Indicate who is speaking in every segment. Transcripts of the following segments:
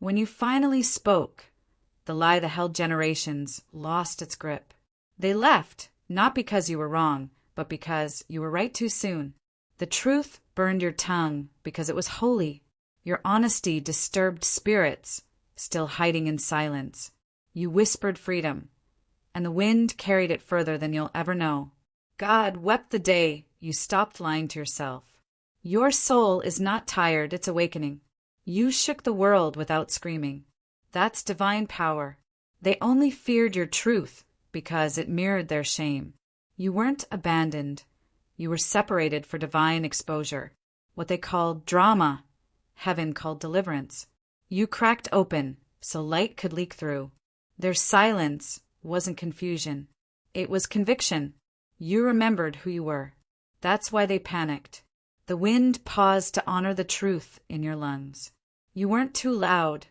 Speaker 1: When you finally spoke, the lie that held generations lost its grip. They left, not because you were wrong, but because you were right too soon. The truth burned your tongue because it was holy. Your honesty disturbed spirits, still hiding in silence. You whispered freedom, and the wind carried it further than you'll ever know. God wept the day you stopped lying to yourself. Your soul is not tired, it's awakening. You shook the world without screaming. That's divine power. They only feared your truth because it mirrored their shame. You weren't abandoned. You were separated for divine exposure. What they called drama, heaven called deliverance. You cracked open so light could leak through. Their silence wasn't confusion. It was conviction. You remembered who you were. That's why they panicked. The wind paused to honor the truth in your lungs. You weren't too loud.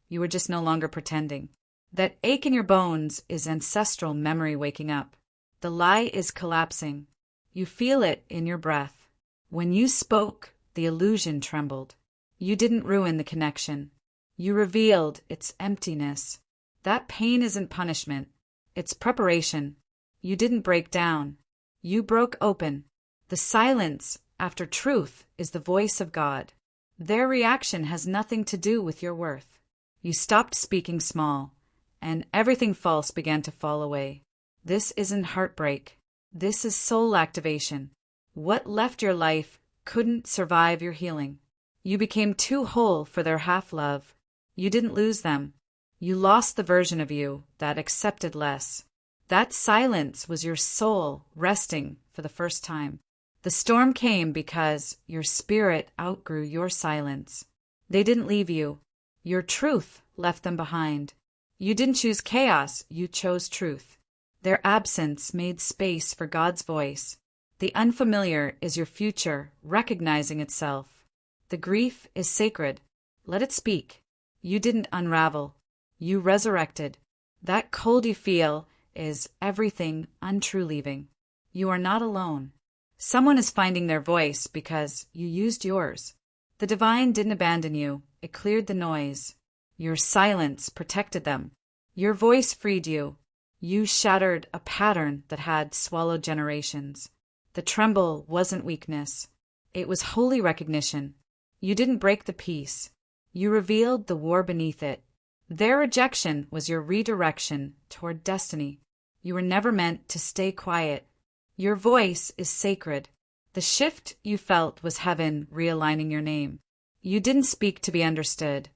Speaker 1: You were just no longer pretending. That ache in your bones is ancestral memory waking up. The lie is collapsing. You feel it in your breath. When you spoke, the illusion trembled. You didn't ruin the connection. You revealed its emptiness. That pain isn't punishment. It's preparation. You didn't break down. You broke open. The silence after truth is the voice of God. Their reaction has nothing to do with your worth. You stopped speaking small, and everything false began to fall away. This isn't heartbreak. This is soul activation. What left your life couldn't survive your healing. You became too whole for their half-love. You didn't lose them. You lost the version of you that accepted less. That silence was your soul resting for the first time. The storm came because your spirit outgrew your silence. They didn't leave you. Your truth left them behind. You didn't choose chaos, you chose truth. Their absence made space for God's voice. The unfamiliar is your future, recognizing itself. The grief is sacred. Let it speak. You didn't unravel. You resurrected. That cold you feel is everything untrue leaving. You are not alone. Someone is finding their voice because you used yours. The divine didn't abandon you. It cleared the noise. Your silence protected them. Your voice freed you. You shattered a pattern that had swallowed generations. The tremble wasn't weakness. It was holy recognition. You didn't break the peace. You revealed the war beneath it. Their rejection was your redirection toward destiny. You were never meant to stay quiet. Your voice is sacred. The shift you felt was heaven realigning your name. You didn't speak to be understood.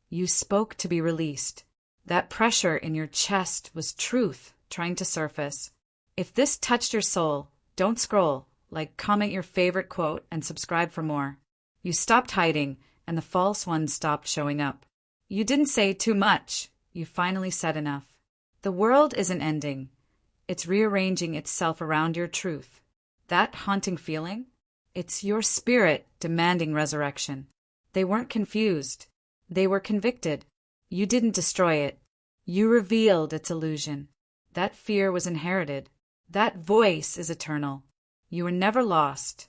Speaker 1: You spoke to be released. That pressure in your chest was truth trying to surface. If this touched your soul, don't scroll. Comment your favorite quote and subscribe for more. You stopped hiding, and the false ones stopped showing up. You didn't say too much. You finally said enough. The world isn't ending. It's rearranging itself around your truth. That haunting feeling? It's your spirit demanding resurrection. They weren't confused. They were convicted. You didn't destroy it. You revealed its illusion. That fear was inherited. That voice is eternal. You were never lost,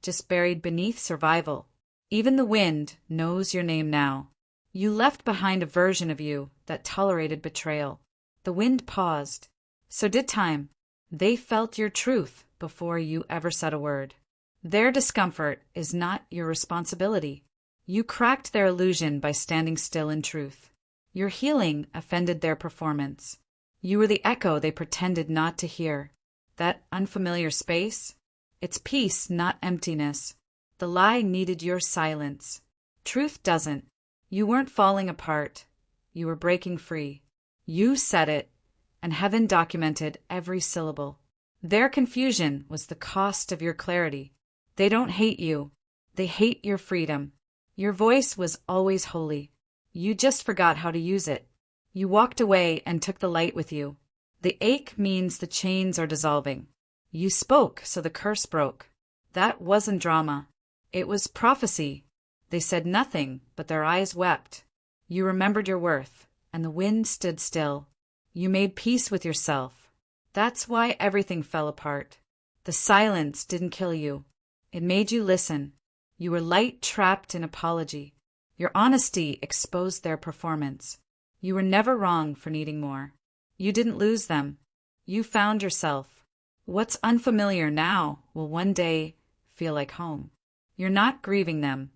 Speaker 1: just buried beneath survival. Even the wind knows your name now. You left behind a version of you that tolerated betrayal. The wind paused. So did time. They felt your truth before you ever said a word. Their discomfort is not your responsibility. You cracked their illusion by standing still in truth. Your healing offended their performance. You were the echo they pretended not to hear. That unfamiliar space? It's peace, not emptiness. The lie needed your silence. Truth doesn't. You weren't falling apart. You were breaking free. You said it, and heaven documented every syllable. Their confusion was the cost of your clarity. They don't hate you. They hate your freedom. Your voice was always holy. You just forgot how to use it. You walked away and took the light with you. The ache means the chains are dissolving. You spoke, so the curse broke. That wasn't drama. It was prophecy. They said nothing, but their eyes wept. You remembered your worth, and the wind stood still. You made peace with yourself. That's why everything fell apart. The silence didn't kill you. It made you listen. You were light trapped in apology. Your honesty exposed their performance. You were never wrong for needing more. You didn't lose them. You found yourself. What's unfamiliar now will one day feel like home. You're not grieving them.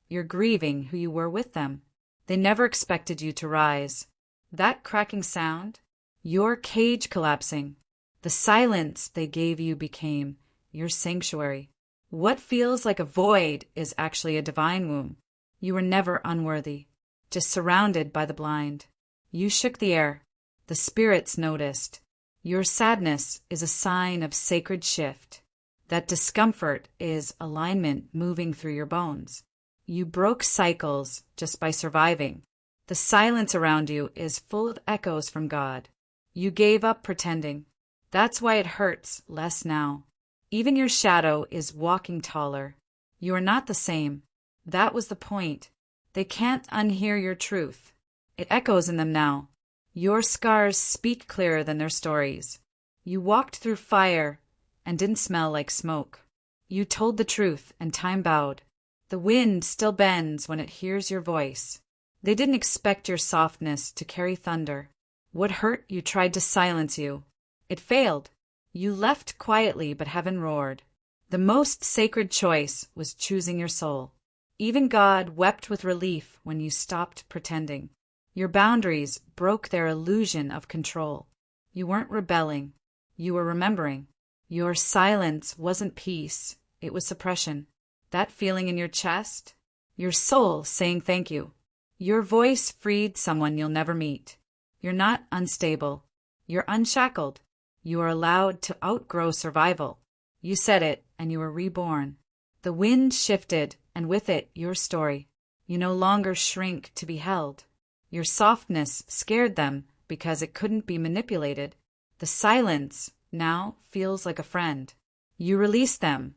Speaker 1: You're grieving who you were with them. They never expected you to rise. That cracking sound, your cage collapsing, the silence they gave you became your sanctuary. What feels like a void is actually a divine womb. You were never unworthy, just surrounded by the blind. You shook the air. The spirits noticed. Your sadness is a sign of sacred shift. That discomfort is alignment moving through your bones. You broke cycles just by surviving. The silence around you is full of echoes from God. You gave up pretending. That's why it hurts less now. Even your shadow is walking taller. You are not the same. That was the point. They can't unhear your truth. It echoes in them now. Your scars speak clearer than their stories. You walked through fire and didn't smell like smoke. You told the truth and time bowed. The wind still bends when it hears your voice. They didn't expect your softness to carry thunder. What hurt you tried to silence you. It failed. You left quietly, but heaven roared. The most sacred choice was choosing your soul. Even God wept with relief when you stopped pretending. Your boundaries broke their illusion of control. You weren't rebelling. You were remembering. Your silence wasn't peace. It was suppression. That feeling in your chest? Your soul saying thank you. Your voice freed someone you'll never meet. You're not unstable. You're unshackled. You are allowed to outgrow survival. You said it, and you were reborn. The wind shifted, and with it, your story. You no longer shrink to be held. Your softness scared them because it couldn't be manipulated. The silence now feels like a friend. You release them,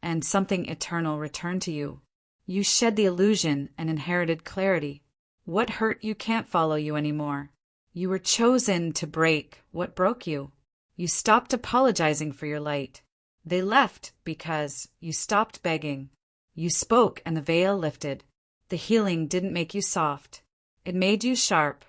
Speaker 1: and something eternal returned to you. You shed the illusion and inherited clarity. What hurt you can't follow you anymore. You were chosen to break what broke you. You stopped apologizing for your light. They left because you stopped begging. You spoke and the veil lifted. The healing didn't make you soft. It made you sharp.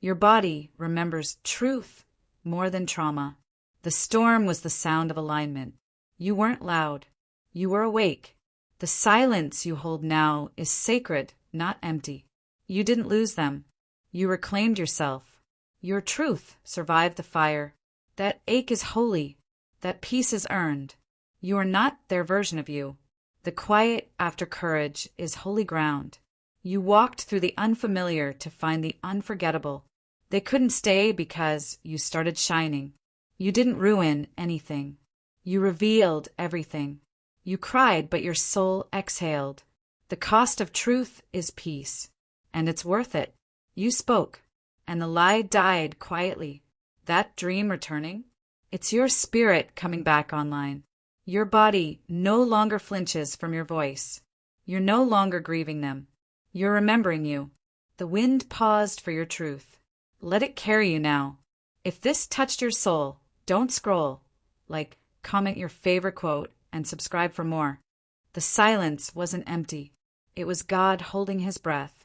Speaker 1: Your body remembers truth more than trauma. The storm was the sound of alignment. You weren't loud. You were awake. The silence you hold now is sacred, not empty. You didn't lose them. You reclaimed yourself. Your truth survived the fire. That ache is holy. That peace is earned. You are not their version of you. The quiet after courage is holy ground. You walked through the unfamiliar to find the unforgettable. They couldn't stay because you started shining. You didn't ruin anything. You revealed everything. You cried, but your soul exhaled. The cost of truth is peace, and it's worth it. You spoke, and the lie died quietly. That dream returning? It's your spirit coming back online. Your body no longer flinches from your voice. You're no longer grieving them. You're remembering you. The wind paused for your truth. Let it carry you now. If this touched your soul, don't scroll. Comment your favorite quote, and subscribe for more. The silence wasn't empty. It was God holding his breath,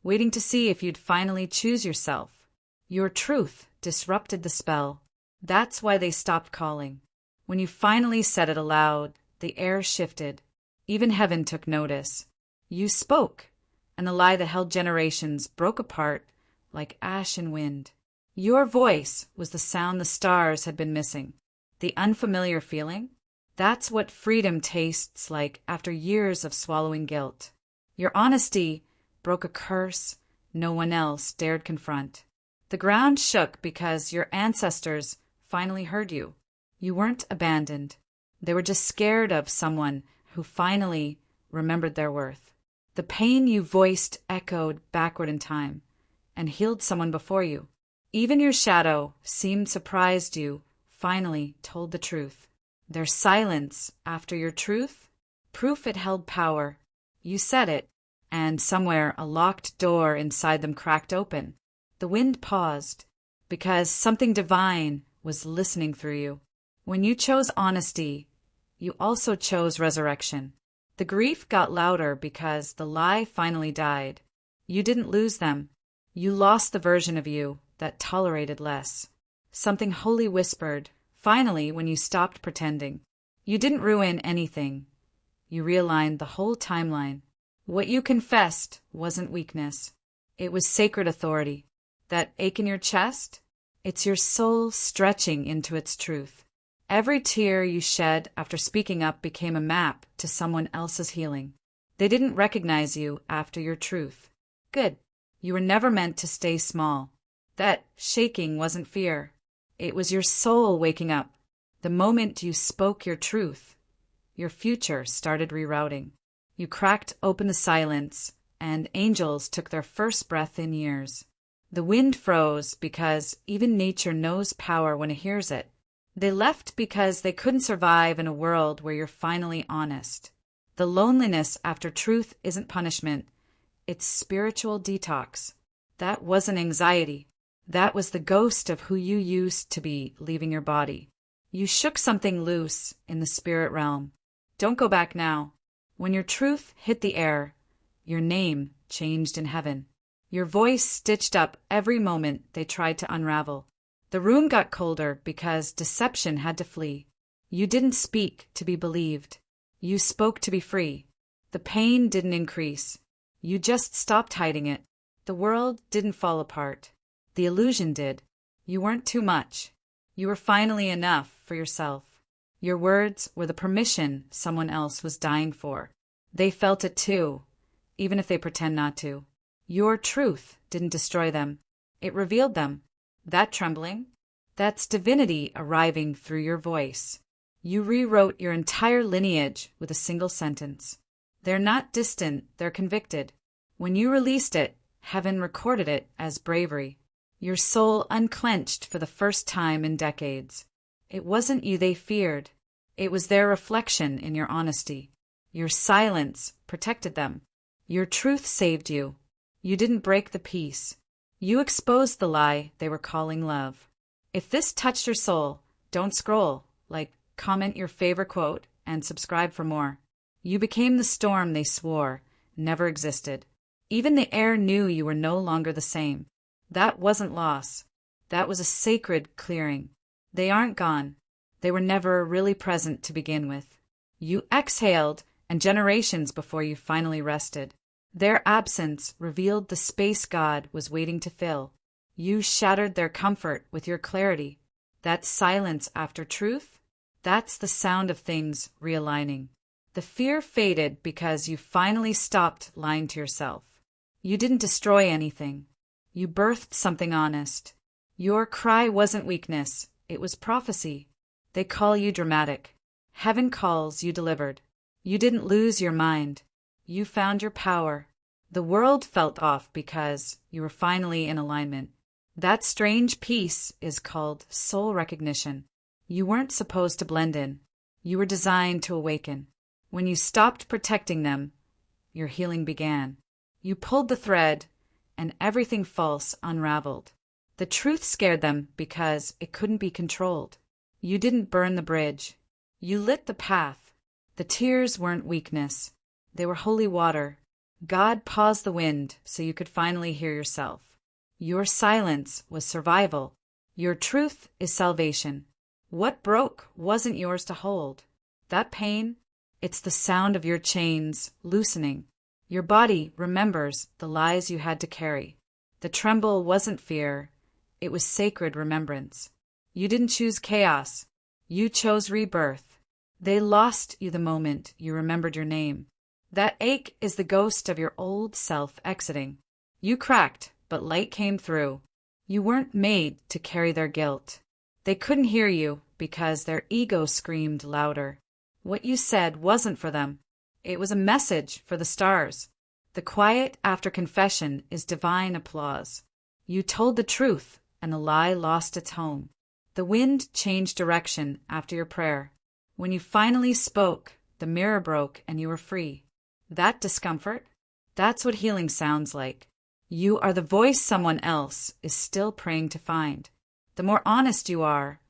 Speaker 1: waiting to see if you'd finally choose yourself. Your truth disrupted the spell. That's why they stopped calling. When you finally said it aloud, the air shifted. Even heaven took notice. You spoke, and the lie that held generations broke apart like ash and wind. Your voice was the sound the stars had been missing. The unfamiliar feeling? That's what freedom tastes like after years of swallowing guilt. Your honesty broke a curse no one else dared confront. The ground shook because your ancestors finally heard you. You weren't abandoned. They were just scared of someone who finally remembered their worth. The pain you voiced echoed backward in time and healed someone before you. Even your shadow seemed surprised you finally told the truth. Their silence after your truth? Proof it held power. You said it, and somewhere a locked door inside them cracked open. The wind paused, because something divine was listening through you. When you chose honesty, you also chose resurrection. The grief got louder because the lie finally died. You didn't lose them. You lost the version of you that tolerated less. Something holy whispered, finally, when you stopped pretending. You didn't ruin anything. You realigned the whole timeline. What you confessed wasn't weakness. It was sacred authority. That ache in your chest? It's your soul stretching into its truth. Every tear you shed after speaking up became a map to someone else's healing. They didn't recognize you after your truth. Good. You were never meant to stay small. That shaking wasn't fear. It was your soul waking up. The moment you spoke your truth, your future started rerouting. You cracked open the silence, and angels took their first breath in years. The wind froze because even nature knows power when it hears it. They left because they couldn't survive in a world where you're finally honest. The loneliness after truth isn't punishment. It's spiritual detox. That wasn't anxiety. That was the ghost of who you used to be leaving your body. You shook something loose in the spirit realm. Don't go back now. When your truth hit the air, your name changed in heaven. Your voice stitched up every moment they tried to unravel. The room got colder because deception had to flee. You didn't speak to be believed. You spoke to be free. The pain didn't increase. You just stopped hiding it. The world didn't fall apart. The illusion did. You weren't too much. You were finally enough for yourself. Your words were the permission someone else was dying for. They felt it too, even if they pretend not to. Your truth didn't destroy them. It revealed them. That trembling, that's divinity arriving through your voice. You rewrote your entire lineage with a single sentence. They're not distant, they're convicted. When you released it, heaven recorded it as bravery. Your soul unclenched for the first time in decades. It wasn't you they feared. It was their reflection in your honesty. Your silence protected them. Your truth saved you. You didn't break the peace. You exposed the lie they were calling love. If this touched your soul, don't scroll. Comment your favorite quote and subscribe for more. You became the storm they swore never existed. Even the air knew you were no longer the same. That wasn't loss. That was a sacred clearing. They aren't gone. They were never really present to begin with. You exhaled, and generations before you finally rested. Their absence revealed the space God was waiting to fill. You shattered their comfort with your clarity. That silence after truth? That's the sound of things realigning. The fear faded because you finally stopped lying to yourself. You didn't destroy anything. You birthed something honest. Your cry wasn't weakness, it was prophecy. They call you dramatic. Heaven calls you delivered. You didn't lose your mind. You found your power. The world felt off because you were finally in alignment. That strange peace is called soul recognition. You weren't supposed to blend in. You were designed to awaken. When you stopped protecting them, your healing began. You pulled the thread, and everything false unraveled. The truth scared them because it couldn't be controlled. You didn't burn the bridge. You lit the path. The tears weren't weakness. They were holy water. God paused the wind so you could finally hear yourself. Your silence was survival. Your truth is salvation. What broke wasn't yours to hold. That pain, it's the sound of your chains loosening. Your body remembers the lies you had to carry. The tremble wasn't fear. It was sacred remembrance. You didn't choose chaos. You chose rebirth. They lost you the moment you remembered your name. That ache is the ghost of your old self exiting. You cracked, but light came through. You weren't made to carry their guilt. They couldn't hear you because their ego screamed louder. What you said wasn't for them. It was a message for the stars. The quiet after confession is divine applause. You told the truth, and the lie lost its home. The wind changed direction after your prayer. When you finally spoke, the mirror broke and you were free. That discomfort? That's what healing sounds like. You are the voice someone else is still praying to find. The more honest you are,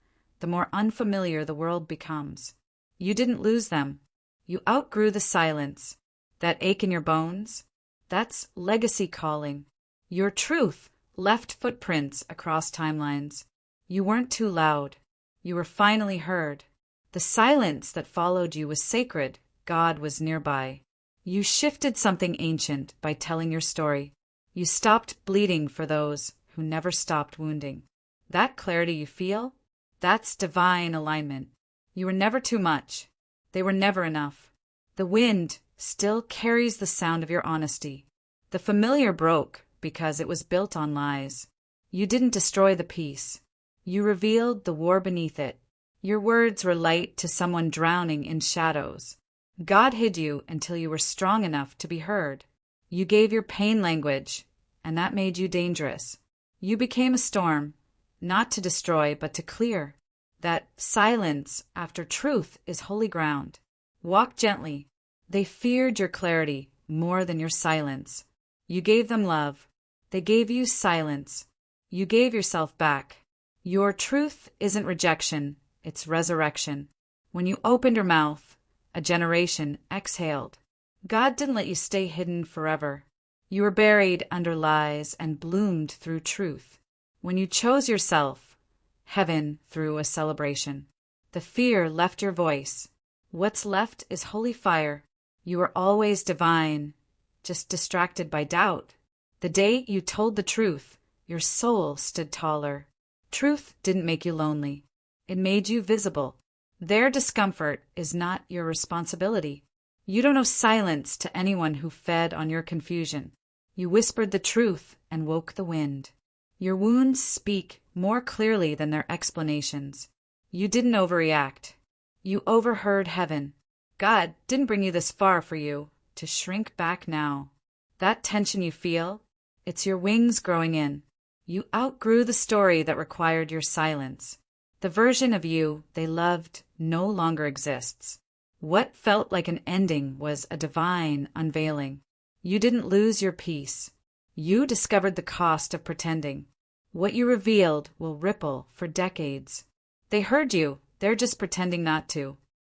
Speaker 1: the more unfamiliar the world becomes. You didn't lose them. You outgrew the silence. That ache in your bones? That's legacy calling. Your truth left footprints across timelines. You weren't too loud. You were finally heard. The silence that followed you was sacred. God was nearby. You shifted something ancient by telling your story. You stopped bleeding for those who never stopped wounding. That clarity you feel? That's divine alignment. You were never too much. They were never enough. The wind still carries the sound of your honesty. The familiar broke because it was built on lies. You didn't destroy the peace. You revealed the war beneath it. Your words were light to someone drowning in shadows. God hid you until you were strong enough to be heard. You gave your pain language, and that made you dangerous. You became a storm, not to destroy but to clear. That silence after truth is holy ground. Walk gently. They feared your clarity more than your silence. You gave them love. They gave you silence. You gave yourself back. Your truth isn't rejection, it's resurrection. When you opened your mouth, a generation exhaled. God didn't let you stay hidden forever. You were buried under lies and bloomed through truth. When you chose yourself, heaven threw a celebration. The fear left your voice. What's left is holy fire. You were always divine, just distracted by doubt. The day you told the truth, your soul stood taller. Truth didn't make you lonely. It made you visible. Their discomfort is not your responsibility. You don't owe silence to anyone who fed on your confusion. You whispered the truth and woke the wind. Your wounds speak more clearly than their explanations. You didn't overreact. You overheard heaven. God didn't bring you this far for you to shrink back now. That tension you feel, it's your wings growing in. You outgrew the story that required your silence. The version of you they loved no longer exists. What felt like an ending was a divine unveiling. You didn't lose your peace. You discovered the cost of pretending. What you revealed will ripple for decades. They heard you, they're just pretending not to.